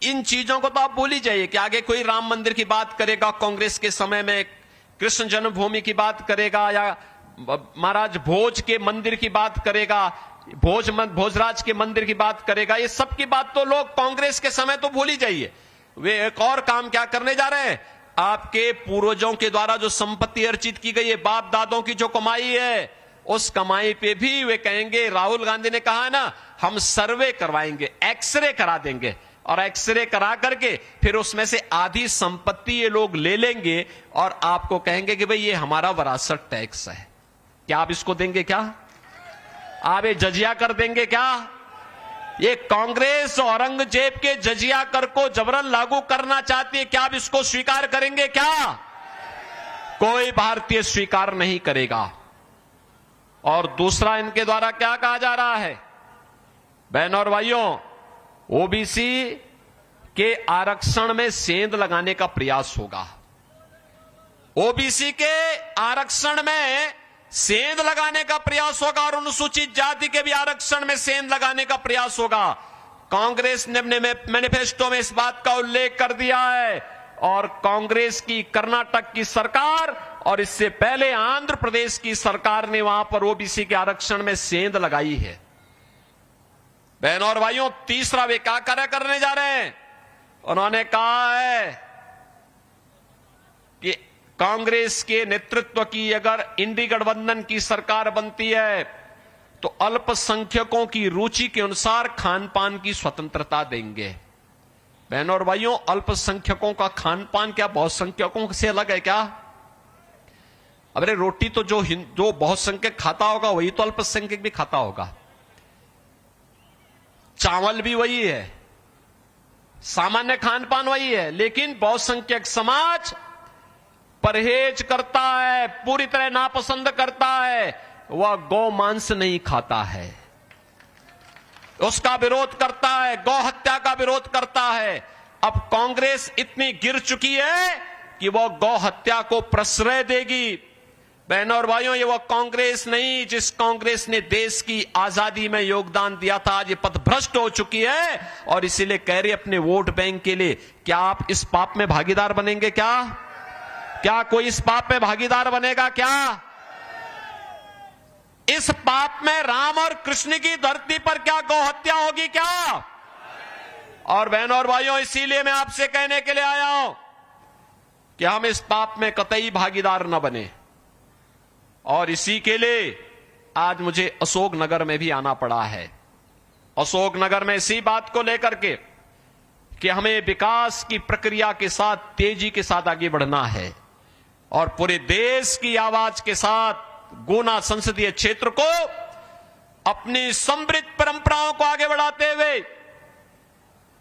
इन चीजों को तो आप भूल ही जाइए कि आगे कोई राम मंदिर की बात करेगा कांग्रेस के समय में, कृष्ण जन्मभूमि की बात करेगा या महाराज भोज के मंदिर की बात करेगा, भोजराज के मंदिर की बात करेगा, ये सब की बात तो लोग कांग्रेस के समय तो भूल ही जाइए। वे एक और काम क्या करने जा रहे हैं, आपके पूर्वजों के द्वारा जो संपत्ति अर्जित की गई है, बाप दादों की जो कमाई है, उस कमाई पे भी वे कहेंगे, राहुल गांधी ने कहा है ना, हम सर्वे करवाएंगे, एक्सरे करा देंगे, और एक्सरे करा करके फिर उसमें से आधी संपत्ति ये लोग ले लेंगे और आपको कहेंगे कि भाई ये हमारा विरासत टैक्स है। क्या आप इसको देंगे? क्या आप ये जजिया कर देंगे? क्या ये कांग्रेस औरंगजेब के जजिया कर को जबरन लागू करना चाहती है? क्या आप इसको स्वीकार करेंगे? क्या कोई भारतीय स्वीकार नहीं करेगा। और दूसरा इनके द्वारा क्या कहा जा रहा है, बहनों और भाइयों, ओबीसी के आरक्षण में सेंध लगाने का प्रयास होगा। ओबीसी के आरक्षण में सेंध लगाने का प्रयास होगा और अनुसूचित जाति के भी आरक्षण में सेंध लगाने का प्रयास होगा। कांग्रेस ने अपने मैनिफेस्टो में इस बात का उल्लेख कर दिया है, और कांग्रेस की कर्नाटक की सरकार और इससे पहले आंध्र प्रदेश की सरकार ने वहां पर ओबीसी के आरक्षण में सेंध लगाई है। बहनों और भाइयों, तीसरा वे क्या कार्य करने जा रहे हैं, उन्होंने कहा है कि कांग्रेस के नेतृत्व की अगर इंडी गठबंधन की सरकार बनती है तो अल्पसंख्यकों की रुचि के अनुसार खान पान की स्वतंत्रता देंगे। बहनों और भाइयों, अल्पसंख्यकों का खान पान क्या बहुसंख्यकों से अलग है क्या? अरे रोटी तो जो बहुसंख्यक खाता होगा वही तो अल्पसंख्यक भी खाता होगा, चावल भी वही है, सामान्य खान पान वही है, लेकिन बहुसंख्यक समाज परहेज करता है, पूरी तरह नापसंद करता है, वह गौ मांस नहीं खाता है, उसका विरोध करता है, गौ हत्या का विरोध करता है। अब कांग्रेस इतनी गिर चुकी है कि वह गौ हत्या को प्रश्रय देगी। बहनों और भाइयों, ये वह कांग्रेस नहीं जिस कांग्रेस ने देश की आजादी में योगदान दिया था, आज ये पथभ्रष्ट हो चुकी है और इसीलिए कह रही अपने वोट बैंक के लिए। क्या आप इस पाप में भागीदार बनेंगे? क्या कोई इस पाप में भागीदार बनेगा? क्या इस पाप में राम और कृष्ण की धरती पर क्या गौ हत्या होगी? क्या? और बहनों और भाइयों, इसीलिए मैं आपसे कहने के लिए आया हूं कि हम इस पाप में कतई भागीदार न बने, और इसी के लिए आज मुझे अशोकनगर में भी आना पड़ा है। अशोकनगर में इसी बात को लेकर के कि हमें विकास की प्रक्रिया के साथ तेजी के साथ आगे बढ़ना है और पूरे देश की आवाज के साथ गुना संसदीय क्षेत्र को अपनी समृद्ध परंपराओं को आगे बढ़ाते हुए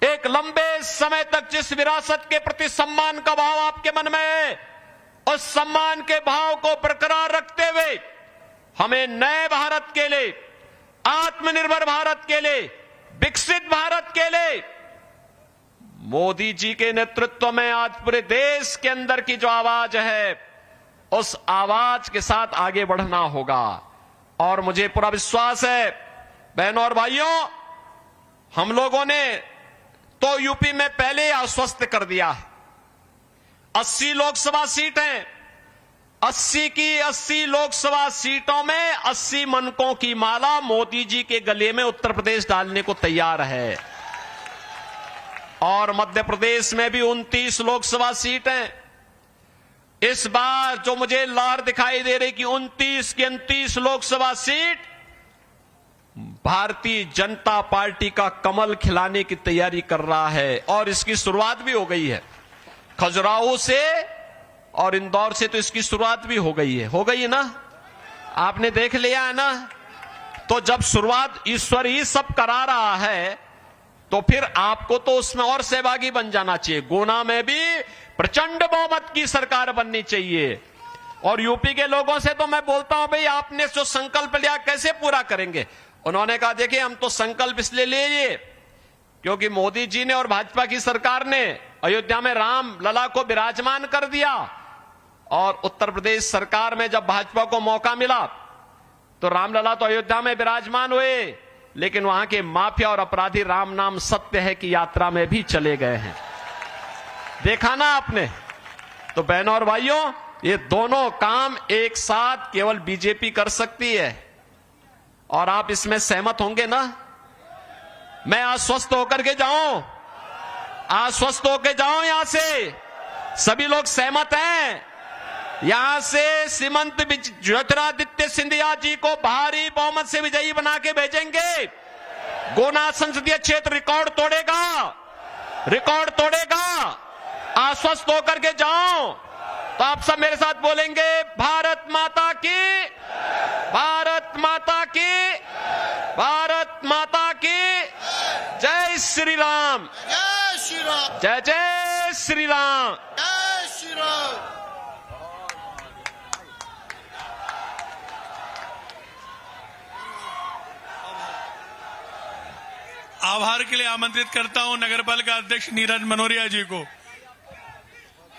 एक लंबे समय तक जिस विरासत के प्रति सम्मान का भाव आपके मन में है, उस सम्मान के भाव को बरकरार रखते हुए हमें नए भारत के लिए, आत्मनिर्भर भारत के लिए, विकसित भारत के लिए मोदी जी के नेतृत्व में आज पूरे देश के अंदर की जो आवाज है, उस आवाज के साथ आगे बढ़ना होगा। और मुझे पूरा विश्वास है बहनों और भाइयों, हम लोगों ने तो यूपी में पहले आश्वस्त कर दिया है, 80 लोकसभा सीट हैं, 80 की 80 लोकसभा सीटों में 80 मनकों की माला मोदी जी के गले में उत्तर प्रदेश डालने को तैयार है। और मध्य प्रदेश में भी 29 लोकसभा सीट हैं। इस बार जो मुझे लहर दिखाई दे रही कि 29 की 29 लोकसभा सीट भारतीय जनता पार्टी का कमल खिलाने की तैयारी कर रहा है, और इसकी शुरुआत भी हो गई है। खजुराहो से और इंदौर से तो इसकी शुरुआत भी हो गई है ना, आपने देख लिया है ना। तो जब शुरुआत ईश्वर ही सब करा रहा है तो फिर आपको तो उसमें और सहभागी बन जाना चाहिए। गुना में भी प्रचंड बहुमत की सरकार बननी चाहिए। और यूपी के लोगों से तो मैं बोलता हूं, भाई आपने जो संकल्प लिया कैसे पूरा करेंगे? उन्होंने कहा देखिए हम तो संकल्प इसलिए लिए क्योंकि मोदी जी ने और भाजपा की सरकार ने अयोध्या में राम लला को विराजमान कर दिया, और उत्तर प्रदेश सरकार में जब भाजपा को मौका मिला तो रामलला तो अयोध्या में विराजमान हुए, लेकिन वहां के माफिया और अपराधी राम नाम सत्य है की यात्रा में भी चले गए हैं। देखा ना आपने? तो बहनों और भाइयों, ये दोनों काम एक साथ केवल बीजेपी कर सकती है। और आप इसमें सहमत होंगे ना? मैं आश्वस्त होकर के जाऊं, आश्वस्त होकर जाऊं यहां से? सभी लोग सहमत हैं? यहां से श्रीमंत ज्योतिरादित्य सिंधिया जी को भारी बहुमत से विजयी बना के भेजेंगे। गुना संसदीय क्षेत्र रिकॉर्ड तोड़ेगा, रिकॉर्ड तोड़ेगा। आश्वस्त होकर के जाऊं तो आप सब मेरे साथ बोलेंगे, भारत माता की, भारत माता की, भारत माता की जय श्री राम, जय श्री राम, जय जय श्री राम। जय श्री राम। आभार के लिए आमंत्रित करता हूं नगरपालिका अध्यक्ष नीरज मनोरिया जी को।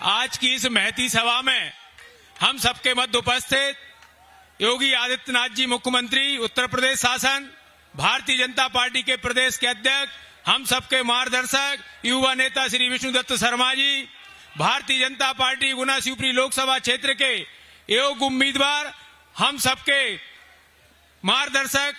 आज की इस महती सभा में हम सबके मध्य उपस्थित योगी आदित्यनाथ जी मुख्यमंत्री, उत्तर प्रदेश शासन, भारतीय जनता पार्टी के प्रदेश के अध्यक्ष, हम सबके मार्गदर्शक युवा नेता श्री विष्णुदत्त शर्मा जी, भारतीय जनता पार्टी गुना शिवपुरी लोकसभा क्षेत्र के योग्य उम्मीदवार, हम सबके मार्गदर्शक